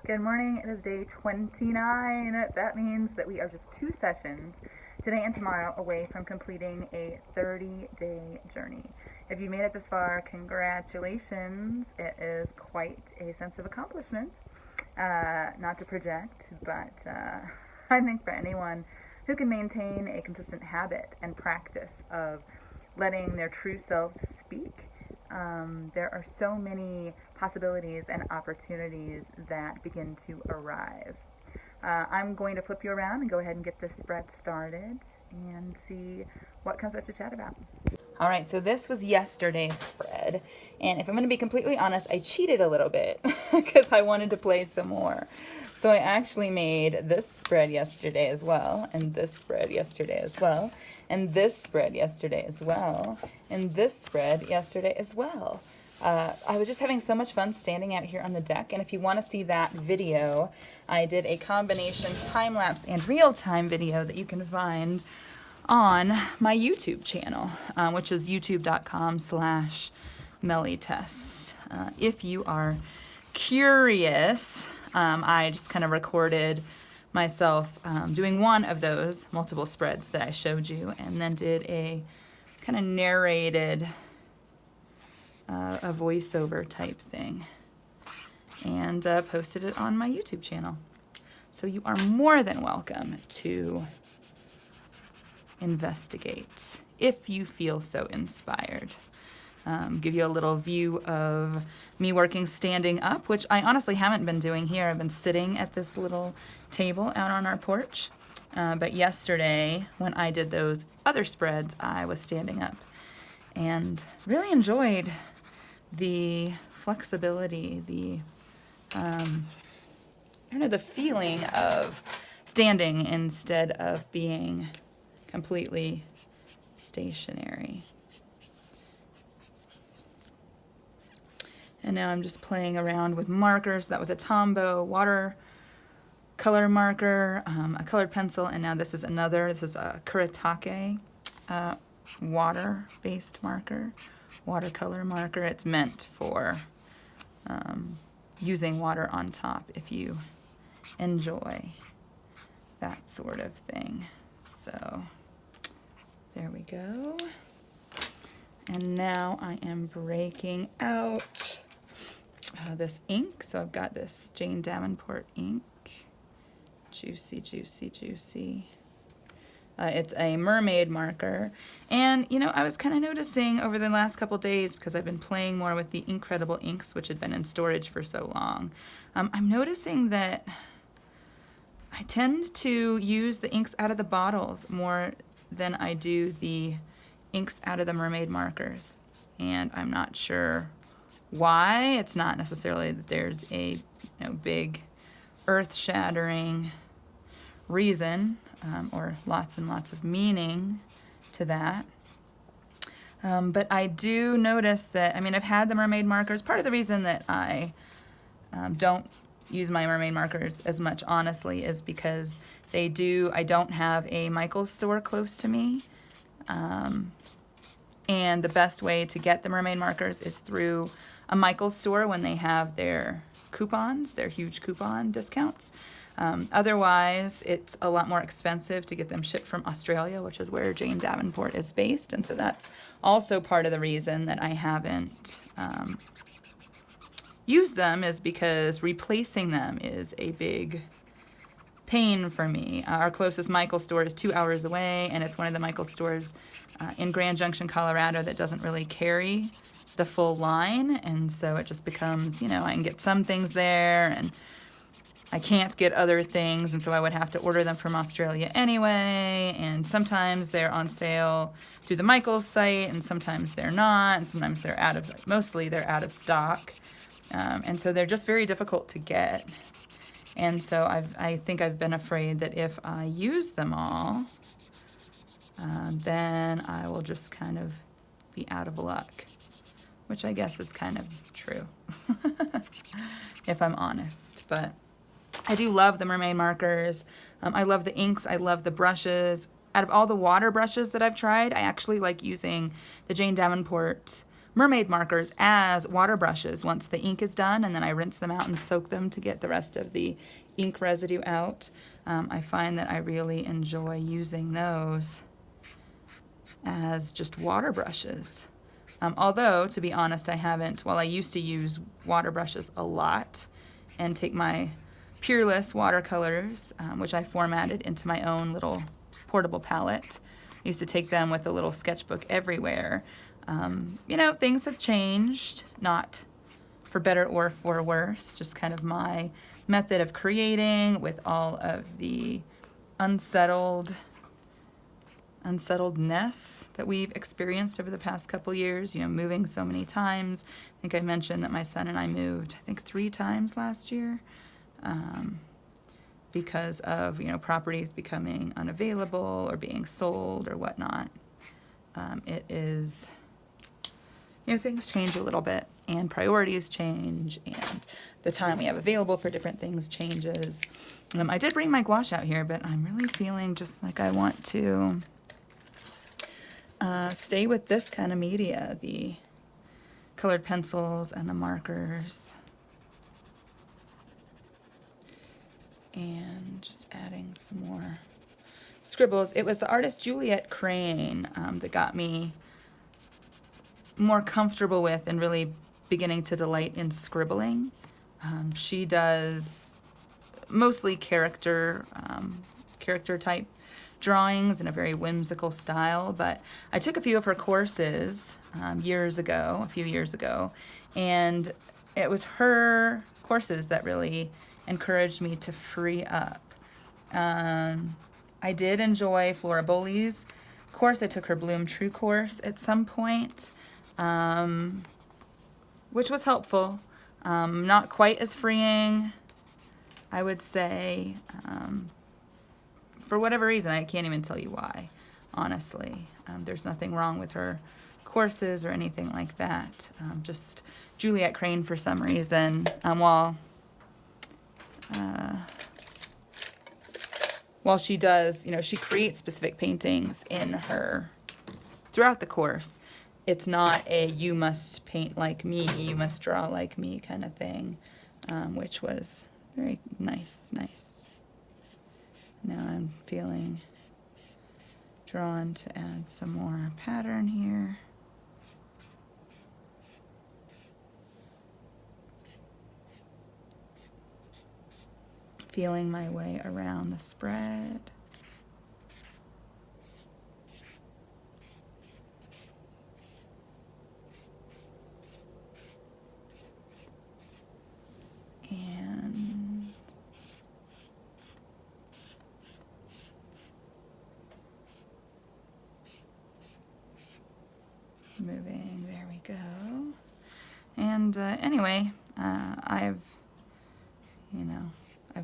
Good morning. It is day 29. That means that we are just 2 sessions, today and tomorrow, away from completing a 30-day journey. If you made it this far, congratulations. It is quite a sense of accomplishment. Not to project, but I think for anyone who can maintain a consistent habit and practice of letting their true selves speak, there are so many possibilities and opportunities that begin to arrive. I'm going to flip you around and go ahead and get this spread started and see what comes up to chat about. All right, so this was yesterday's spread, and if I'm going to be completely honest, I cheated a little bit because I wanted to play some more. So I actually made this spread yesterday as well, and this spread yesterday as well, and this spread yesterday as well, and this spread yesterday as well. I was just having so much fun standing out here on the deck, and if you want to see that video, I did a combination time-lapse and real-time video that you can find on my YouTube channel, which is youtube.com/mellytest. If you are curious, I just kind of recorded myself doing one of those multiple spreads that I showed you, and then did a kind of narrated a voiceover type thing, and posted it on my YouTube channel. So you are more than welcome to investigate if you feel so inspired. Give you a little view of me working standing up, which I honestly haven't been doing here. I've been sitting at this little table out on our porch. But yesterday, when I did those other spreads, I was standing up and really enjoyed the flexibility, the the feeling of standing instead of being completely stationary. And now I'm just playing around with markers. That was a Tombow water color marker, a colored pencil, and now this is a Kuretake water-based marker, watercolor marker. It's meant for using water on top if you enjoy that sort of thing. So there we go. And now I am breaking out this ink. So I've got this Jane Davenport ink. Juicy, juicy, juicy. It's a mermaid marker. And, I was kind of noticing over the last couple days, because I've been playing more with the Incredible inks, which had been in storage for so long, I'm noticing that I tend to use the inks out of the bottles more than I do the inks out of the mermaid markers. And I'm not sure why. It's not necessarily that there's a big earth-shattering reason or lots and lots of meaning to that. But I do notice that, I've had the mermaid markers. Part of the reason that I don't use my mermaid markers as much, honestly, is because I don't have a Michaels store close to me. And the best way to get the mermaid markers is through a Michaels store when they have their coupons, their huge coupon discounts. Otherwise, it's a lot more expensive to get them shipped from Australia, which is where Jane Davenport is based. And so that's also part of the reason that I haven't used them, is because replacing them is a big pain for me. Our closest Michaels store is 2 hours away, and it's one of the Michaels stores in Grand Junction, Colorado, that doesn't really carry the full line. And so it just becomes, I can get some things there, and I can't get other things, and so I would have to order them from Australia anyway, and sometimes they're on sale through the Michaels site, and sometimes they're not, and sometimes mostly they're out of stock, and so they're just very difficult to get. And so I think I've been afraid that if I use them all, then I will just kind of be out of luck, which I guess is kind of true, if I'm honest. But I do love the mermaid markers. I love the inks. I love the brushes. Out of all the water brushes that I've tried, I actually like using the Jane Davenport mermaid markers as water brushes once the ink is done, and then I rinse them out and soak them to get the rest of the ink residue out. I find that I really enjoy using those as just water brushes. Although, to be honest, I haven't, well, I used to use water brushes a lot and take my Peerless watercolors, which I formatted into my own little portable palette. I used to take them with a little sketchbook everywhere. You know, things have changed, not for better or for worse, just kind of my method of creating with all of the unsettledness that we've experienced over the past couple years, you know, moving so many times. I think I mentioned that my son and I moved, I think 3 times last year, because of, you know, properties becoming unavailable or being sold or whatnot. It is, you know, things change a little bit, and priorities change, and the time we have available for different things changes. I did bring my gouache out here, but I'm really feeling just like I want to stay with this kind of media, the colored pencils and the markers. And just adding some more scribbles. It was the artist Juliet Crane that got me more comfortable with and really beginning to delight in scribbling. She does mostly character type drawings in a very whimsical style, but I took a few of her courses a few years ago, and it was her courses that really encouraged me to free up. I did enjoy Flora Bowley's course. I took her Bloom True course at some point, which was helpful. Not quite as freeing, I would say. For whatever reason, I can't even tell you why, honestly. There's nothing wrong with her courses or anything like that. Just Juliet Crane, for some reason, while she does, you know, she creates specific paintings throughout the course. It's not a you must paint like me, you must draw like me kind of thing, which was very nice. Now I'm feeling drawn to add some more pattern here. Feeling my way around the spread. And moving, there we go. And anyway, I've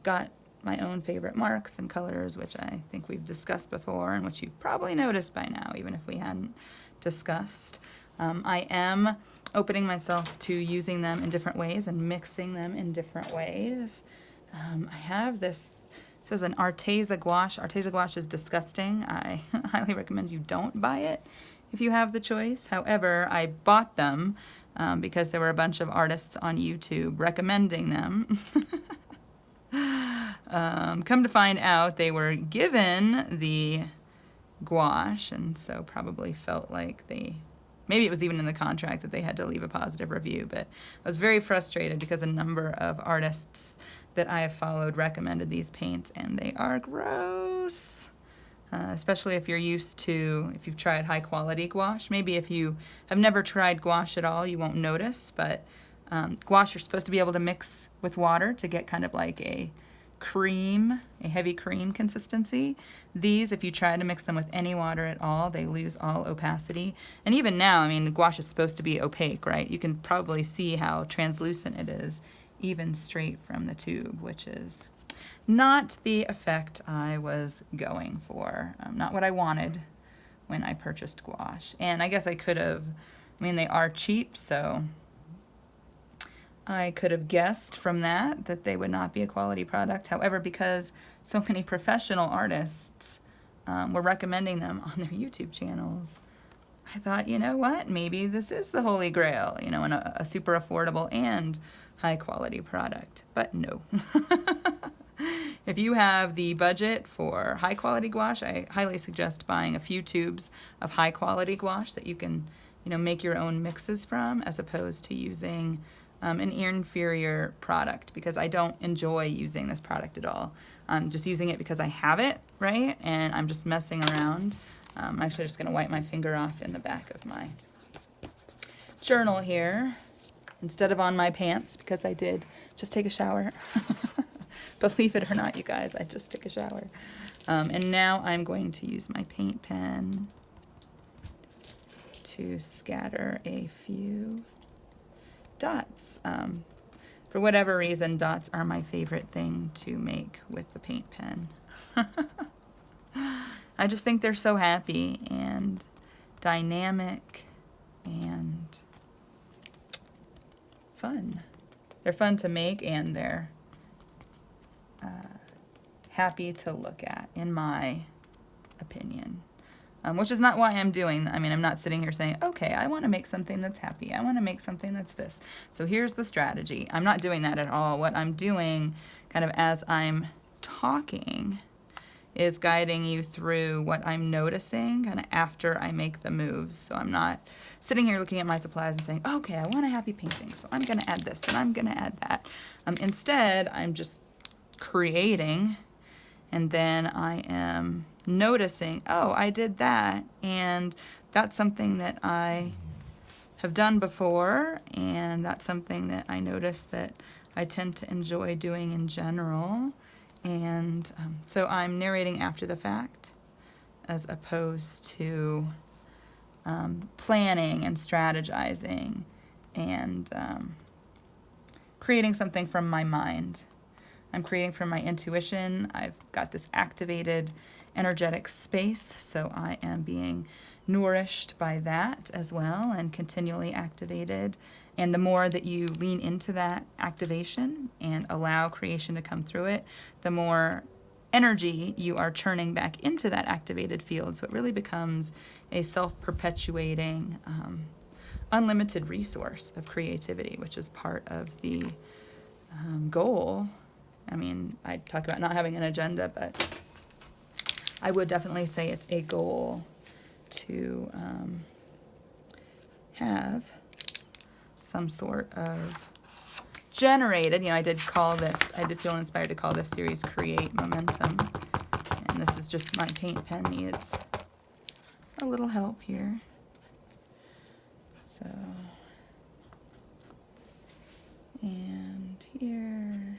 got my own favorite marks and colors, which I think we've discussed before and which you've probably noticed by now, even if we hadn't discussed. I am opening myself to using them in different ways and mixing them in different ways. I have this is an Arteza gouache. Arteza gouache is disgusting. I highly recommend you don't buy it if you have the choice. However, I bought them because there were a bunch of artists on YouTube recommending them. Come to find out, they were given the gouache, and so probably felt like maybe it was even in the contract that they had to leave a positive review, but I was very frustrated because a number of artists that I have followed recommended these paints, and they are gross. Especially if you've tried high quality gouache. Maybe if you have never tried gouache at all, you won't notice, but gouache you're supposed to be able to mix with water to get kind of like a heavy cream consistency. These, if you try to mix them with any water at all, they lose all opacity. And even now, I mean, gouache is supposed to be opaque, right? You can probably see how translucent it is, even straight from the tube, which is not the effect I was going for. Not what I wanted when I purchased gouache. And I guess they are cheap, so I could have guessed from that they would not be a quality product. However, because so many professional artists were recommending them on their YouTube channels, I thought, you know what, maybe this is the holy grail, you know, and a super affordable and high quality product. But no. If you have the budget for high quality gouache, I highly suggest buying a few tubes of high quality gouache that you can, you know, make your own mixes from, as opposed to using an inferior product, because I don't enjoy using this product at all. I'm just using it because I have it, right? And I'm just messing around. I'm actually just going to wipe my finger off in the back of my journal here instead of on my pants, because I did just take a shower. Believe it or not, you guys, I just took a shower. And now I'm going to use my paint pen to scatter a few dots. For whatever reason, dots are my favorite thing to make with the paint pen. I just think they're so happy and dynamic and fun. They're fun to make, and they're happy to look at, in my opinion. Which is not why I'm doing, I mean, I'm not sitting here saying, okay, I want to make something that's happy. I want to make something that's this. So here's the strategy. I'm not doing that at all. What I'm doing, kind of as I'm talking, is guiding you through what I'm noticing kind of after I make the moves. So I'm not sitting here looking at my supplies and saying, okay, I want a happy painting, so I'm going to add this and I'm going to add that. Instead, I'm just creating, and then I am noticing, oh, I did that, and that's something that I have done before, and that's something that I notice that I tend to enjoy doing in general. And so I'm narrating after the fact, as opposed to planning and strategizing and creating something from my mind. I'm creating from my intuition. I've got this activated energetic space, so I am being nourished by that as well, and continually activated. And the more that you lean into that activation and allow creation to come through it, the more energy you are churning back into that activated field. So it really becomes a self-perpetuating, unlimited resource of creativity, which is part of the goal. I mean, I talk about not having an agenda, but I would definitely say it's a goal to have some sort of generated, you know, I did feel inspired to call this series Create Momentum. And this is just my paint pen needs a little help here. So, and here,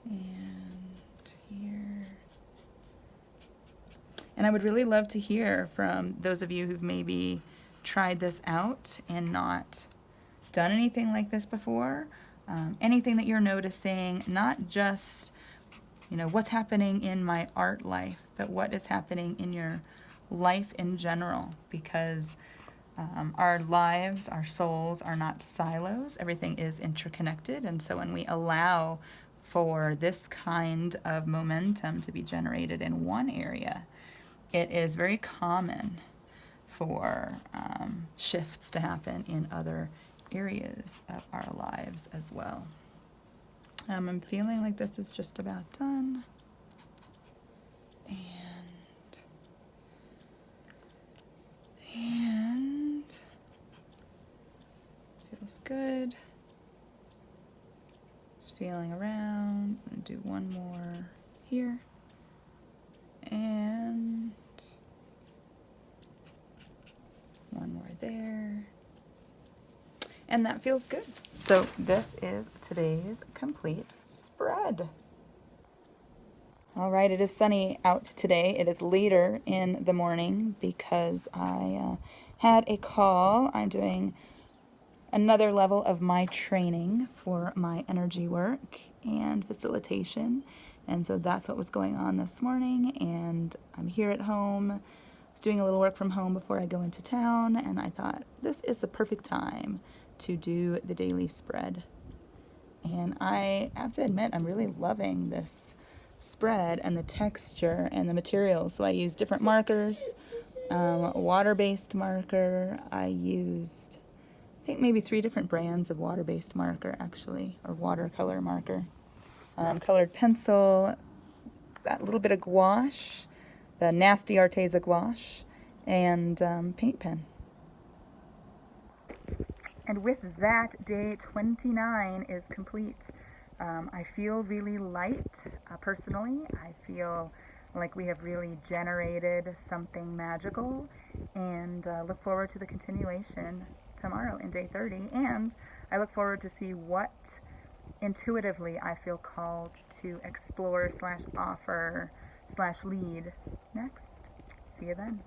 and here. And I would really love to hear from those of you who've maybe tried this out and not done anything like this before. Anything that you're noticing, not just, you know, what's happening in my art life, but what is happening in your life in general, because our lives, our souls are not silos. Everything is interconnected. And so when we allow for this kind of momentum to be generated in one area, it is very common for shifts to happen in other areas of our lives as well. I'm feeling like this is just about done. And feels good. Just feeling around. I'm going to do one more here. And one more there. And that feels good. So this is today's complete spread. All right, it is sunny out today. It is later in the morning because I had a call. I'm doing another level of my training for my energy work and facilitation. And so that's what was going on this morning. And I'm here at home. I was doing a little work from home before I go into town. And I thought, this is the perfect time to do the daily spread. And I have to admit, I'm really loving this spread and the texture and the materials. So I use different markers. Water-based marker, I used, I think maybe 3 different brands of water-based marker actually, or watercolor marker. Colored pencil, that little bit of gouache, the nasty Arteza gouache, and paint pen. And with that, day 29 is complete. I feel really light, personally. I feel like we have really generated something magical, and look forward to the continuation tomorrow in day 30. And I look forward to see what intuitively I feel called to explore / offer / lead next. See you then.